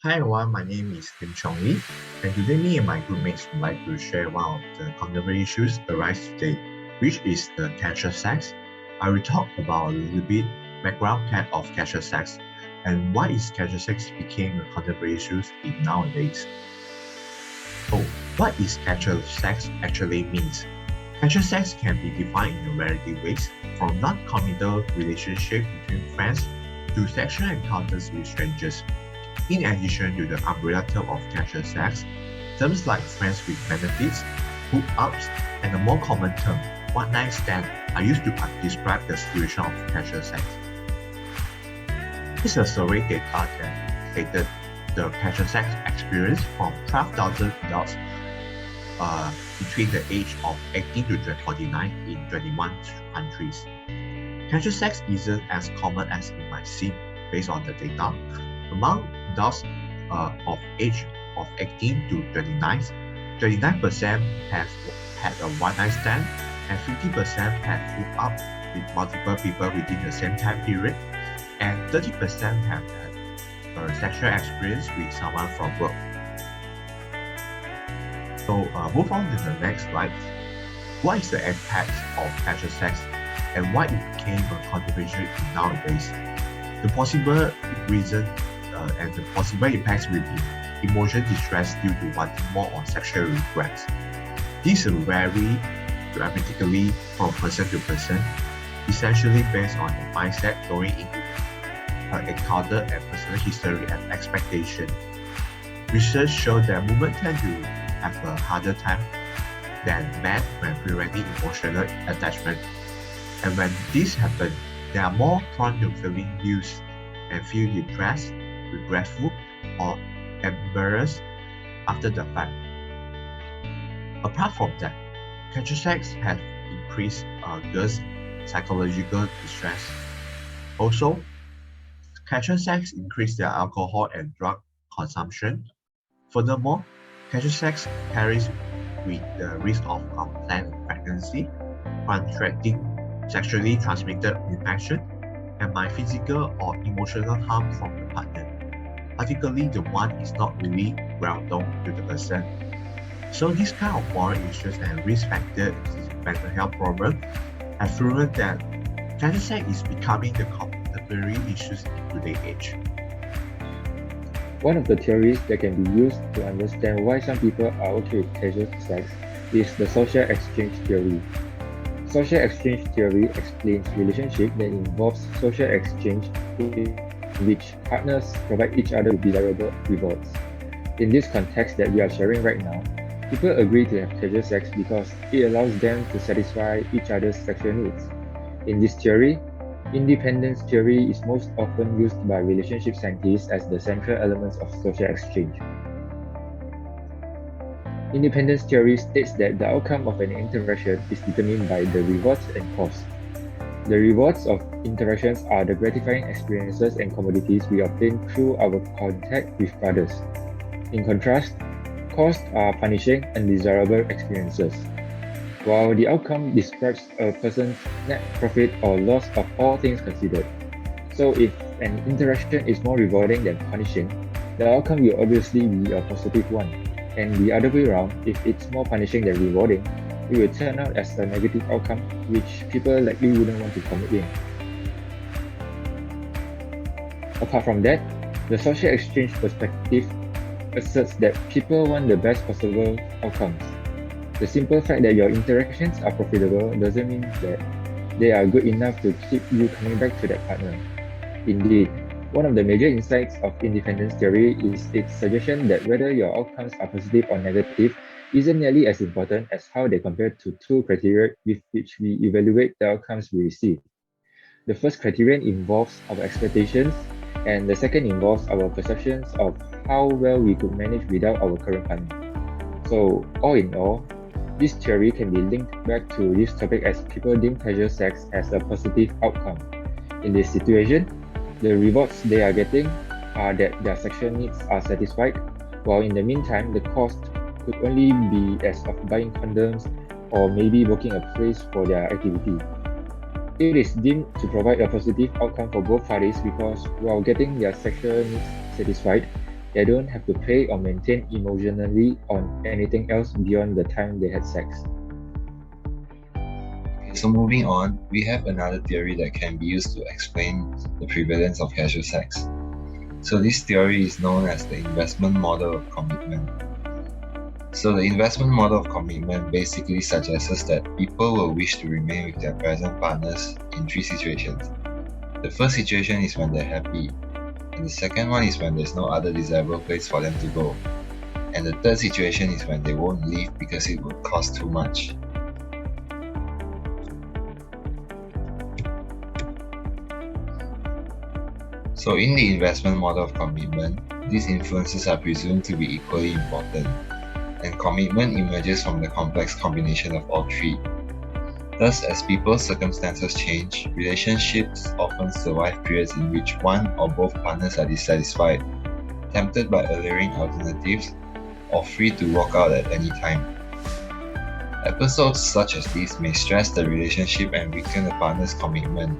Hi everyone, my name is Lim Chong Lee, and today me and my group mates would like to share one of the contemporary issues arise today, which is the casual sex. I will talk about a little bit background of casual sex and why is casual sex became a contemporary issue in nowadays. So, what is casual sex actually means? Casual sex can be defined in a variety of ways, from non-committal relationship between friends to sexual encounters with strangers. In addition to the umbrella term of casual sex, terms like friends with benefits, hookups, and the more common term, one night stand, are used to describe the situation of casual sex. This is a survey data that stated the casual sex experience from 12,000 adults between the age of 18 to 49 in 21 countries. Casual sex isn't as common as it might seem based on the data. Among adults of age of 18 to 29, 29% have had a one-night stand and 50% have hooked up with multiple people within the same time period, and 30% have had a sexual experience with someone from work. So move on to the next slide. What is the impact of casual sex and why it became a controversial nowadays? The possible reason and the possible impacts will be emotional distress due to wanting more or sexual regrets. These will vary dramatically from person to person, essentially based on the mindset going into encounter and personal history and expectation. Research shows that women tend to have a harder time than men when preventing emotional attachment. And when this happens, they are more prone to feeling used and feel depressed, regretful, or embarrassed after the fact. Apart from that, casual sex has increased girls' psychological distress. Also, casual sex increased their alcohol and drug consumption. Furthermore, casual sex carries with the risk of unplanned pregnancy, contracting sexually transmitted infection, and by physical or emotional harm from the partner, particularly the one is not really well known to the person. So these kind of moral issues and risk factors in mental health problem have proven that casual sex is becoming the contemporary issues in today's age. One of the theories that can be used to understand why some people are okay with casual sex is the social exchange theory. Social exchange theory explains relationship that involves social exchange in which partners provide each other with desirable rewards. In this context that we are sharing right now, people agree to have casual sex because it allows them to satisfy each other's sexual needs. In this theory, independence theory is most often used by relationship scientists as the central elements of social exchange. Independence theory states that the outcome of an interaction is determined by the rewards and costs. The rewards of interactions are the gratifying experiences and commodities we obtain through our contact with others. In contrast, costs are punishing and undesirable experiences, while the outcome describes a person's net profit or loss of all things considered. So if an interaction is more rewarding than punishing, the outcome will obviously be a positive one. And the other way around, if it's more punishing than rewarding, it will turn out as a negative outcome, which people likely wouldn't want to commit in. Apart from that, the social exchange perspective asserts that people want the best possible outcomes. The simple fact that your interactions are profitable doesn't mean that they are good enough to keep you coming back to that partner. Indeed, one of the major insights of independence theory is its suggestion that whether your outcomes are positive or negative isn't nearly as important as how they compare to two criteria with which we evaluate the outcomes we receive. The first criterion involves our expectations, and the second involves our perceptions of how well we could manage without our current partner. So, all in all, this theory can be linked back to this topic as people deem casual sex as a positive outcome. In this situation, the rewards they are getting are that their sexual needs are satisfied, while in the meantime, the cost could only be as of buying condoms or maybe booking a place for their activity. It is deemed to provide a positive outcome for both parties because while getting their sexual needs satisfied, They don't have to play or maintain emotionally on anything else beyond the time they had sex. Okay, so moving on, we have another theory that can be used to explain the prevalence of casual sex. So this theory is known as the investment model of commitment. So the investment model of commitment basically suggests that people will wish to remain with their present partners in three situations. The first situation is when they're happy, and the second one is when there's no other desirable place for them to go. And the third situation is when they won't leave because it would cost too much. So in the investment model of commitment, these influences are presumed to be equally important, and commitment emerges from the complex combination of all three. Thus, as people's circumstances change, relationships often survive periods in which one or both partners are dissatisfied, tempted by alluring alternatives, or free to walk out at any time. Episodes such as these may stress the relationship and weaken the partner's commitment,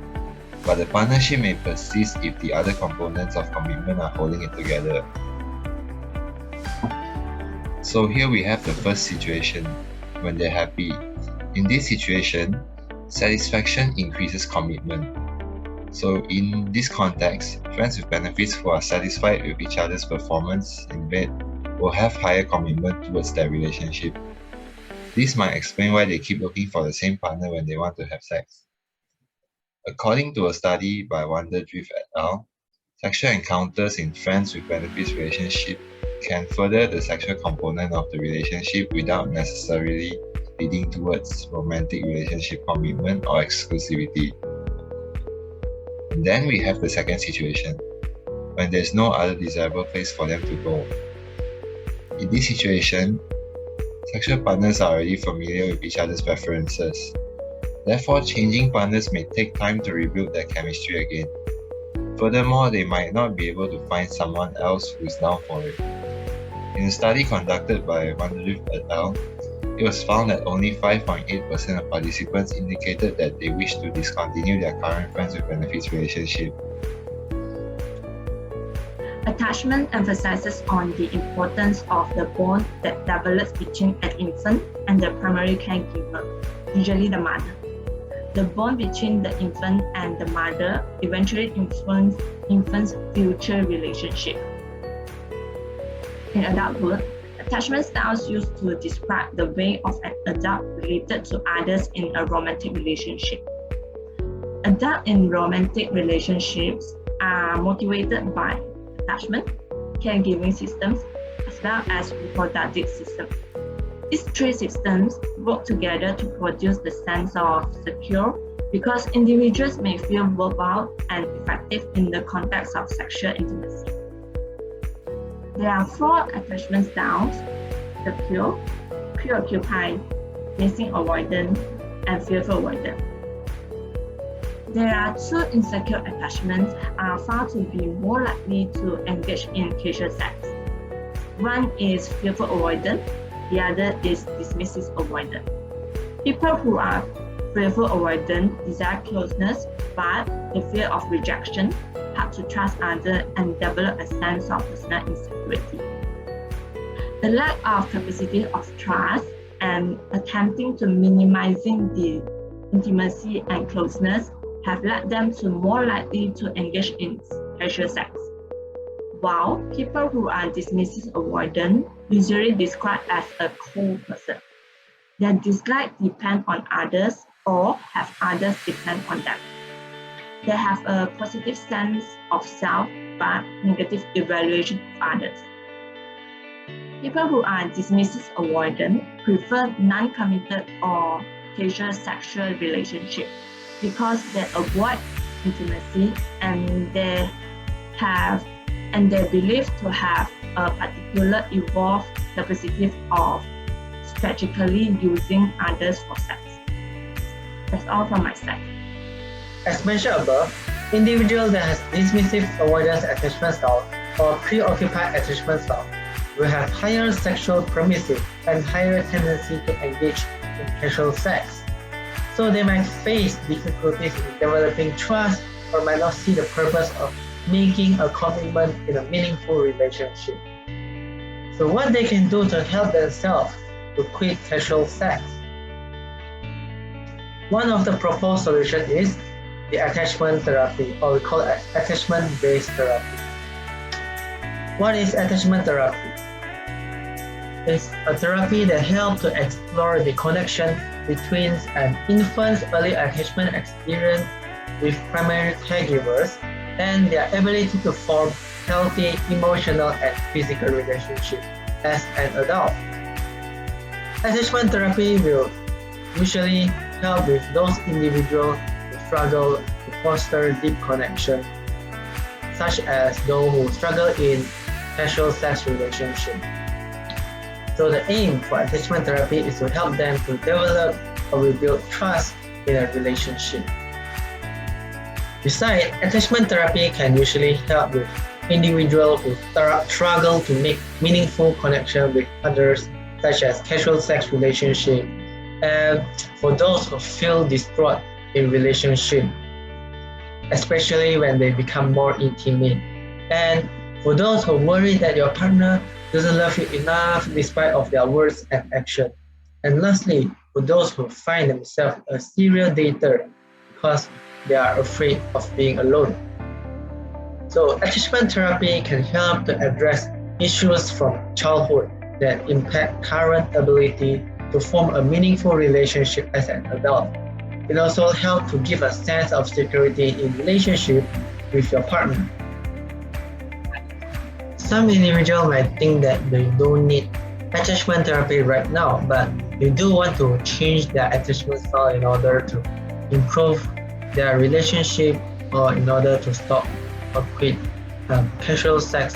but the partnership may persist if the other components of commitment are holding it together. So here we have the first situation, when they're happy. In this situation, satisfaction increases commitment. So in this context, friends with benefits who are satisfied with each other's performance in bed will have higher commitment towards their relationship. This might explain why they keep looking for the same partner when they want to have sex. According to a study by Wonderdrift et al., sexual encounters in friends with benefits relationship can further the sexual component of the relationship without necessarily leading towards romantic relationship commitment or exclusivity. And then we have the second situation, when there's no other desirable place for them to go. In this situation, sexual partners are already familiar with each other's preferences. Therefore, changing partners may take time to rebuild their chemistry again. Furthermore, they might not be able to find someone else who is down for it. In a study conducted by Wonderdrift et al., it was found that only 5.8% of participants indicated that they wish to discontinue their current friends with benefits relationship. Attachment emphasizes on the importance of the bond that develops between an infant and the primary caregiver, usually the mother. The bond between the infant and the mother eventually influences infant's future relationship. In adulthood, attachment styles used to describe the way of an adult related to others in a romantic relationship. Adults in romantic relationships are motivated by attachment, caregiving systems, as well as reproductive systems. These three systems work together to produce the sense of secure because individuals may feel worthwhile and effective in the context of sexual intimacy. There are four attachment styles: secure, preoccupied, missing avoidant, and fearful avoidant. There are two insecure attachments are found to be more likely to engage in casual sex. One is fearful avoidant, the other is dismissive avoidant. People who are fearful avoidant desire closeness, but the fear of rejection, hard to trust others, and develop a sense of personal insecurity. The lack of capacity of trust and attempting to minimizing the intimacy and closeness have led them to more likely to engage in casual sex. While people who are dismissive avoidant usually described as a cold person. Their dislike depend on others or have others depend on them. They have a positive sense of self but negative evaluation of others. People who are dismissive avoidant prefer non-committed or casual sexual relationship because they avoid intimacy and they believe to have a particular evolved capacity of strategically using others for sex. That's all from my side. As mentioned above, individuals that has dismissive avoidance attachment style or preoccupied attachment style will have higher sexual promising and higher tendency to engage in casual sex. So they might face difficulties in developing trust or might not see the purpose of making a commitment in a meaningful relationship. So what they can do to help themselves to quit casual sex? One of the proposed solutions is the attachment therapy, or we call it attachment-based therapy. What is attachment therapy? It's a therapy that helps to explore the connection between an infant's early attachment experience with primary caregivers and their ability to form healthy emotional and physical relationships as an adult. Attachment therapy will usually help with those individuals who struggle to foster deep connection, such as those who struggle in casual sex relationships. So the aim for attachment therapy is to help them to develop or rebuild trust in a relationship. Besides, attachment therapy can usually help with individuals who struggle to make meaningful connection with others, such as casual sex relationship, and for those who feel distraught in relationship, especially when they become more intimate, and for those who worry that your partner doesn't love you enough despite of their words and action. And lastly, for those who find themselves a serial dater because they are afraid of being alone. So attachment therapy can help to address issues from childhood that impact current ability to form a meaningful relationship as an adult. It also helps to give a sense of security in relationship with your partner. Some individuals might think that they don't need attachment therapy right now, but they do want to change their attachment style in order to improve their relationship or in order to stop or quit casual sex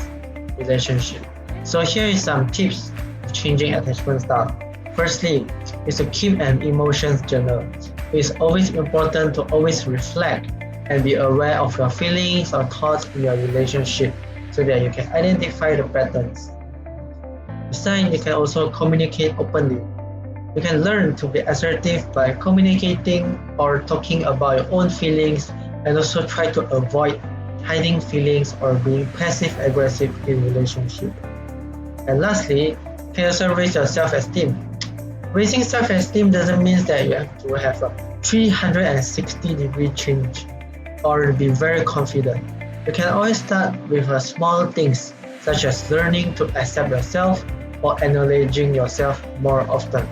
relationship. So here is some tips of changing attachment style. Firstly, is to keep an emotions journal. It's always important to always reflect and be aware of your feelings or thoughts in your relationship so that you can identify the patterns. Besides, you can also communicate openly. You can learn to be assertive by communicating or talking about your own feelings, and also try to avoid hiding feelings or being passive-aggressive in relationship. And lastly, you can also raise your self-esteem. Raising self-esteem doesn't mean that you have to have a 360-degree change or be very confident. You can always start with small things such as learning to accept yourself or acknowledging yourself more often.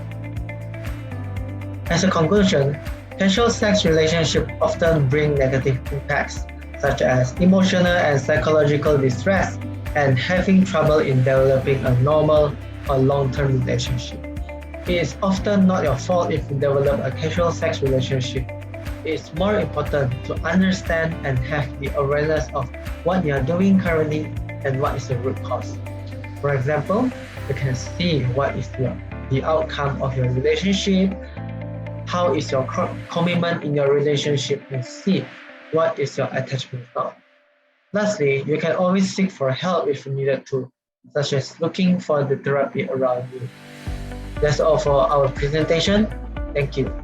As a conclusion, casual sex relationships often bring negative impacts such as emotional and psychological distress and having trouble in developing a normal or long-term relationship. It is often not your fault if you develop a casual sex relationship. It is more important to understand and have the awareness of what you are doing currently and what is the root cause. For example, you can see what is the outcome of your relationship, how is your commitment in your relationship, and see what is your attachment style. Lastly, you can always seek for help if you needed to, such as looking for the therapy around you. That's all for our presentation. Thank you.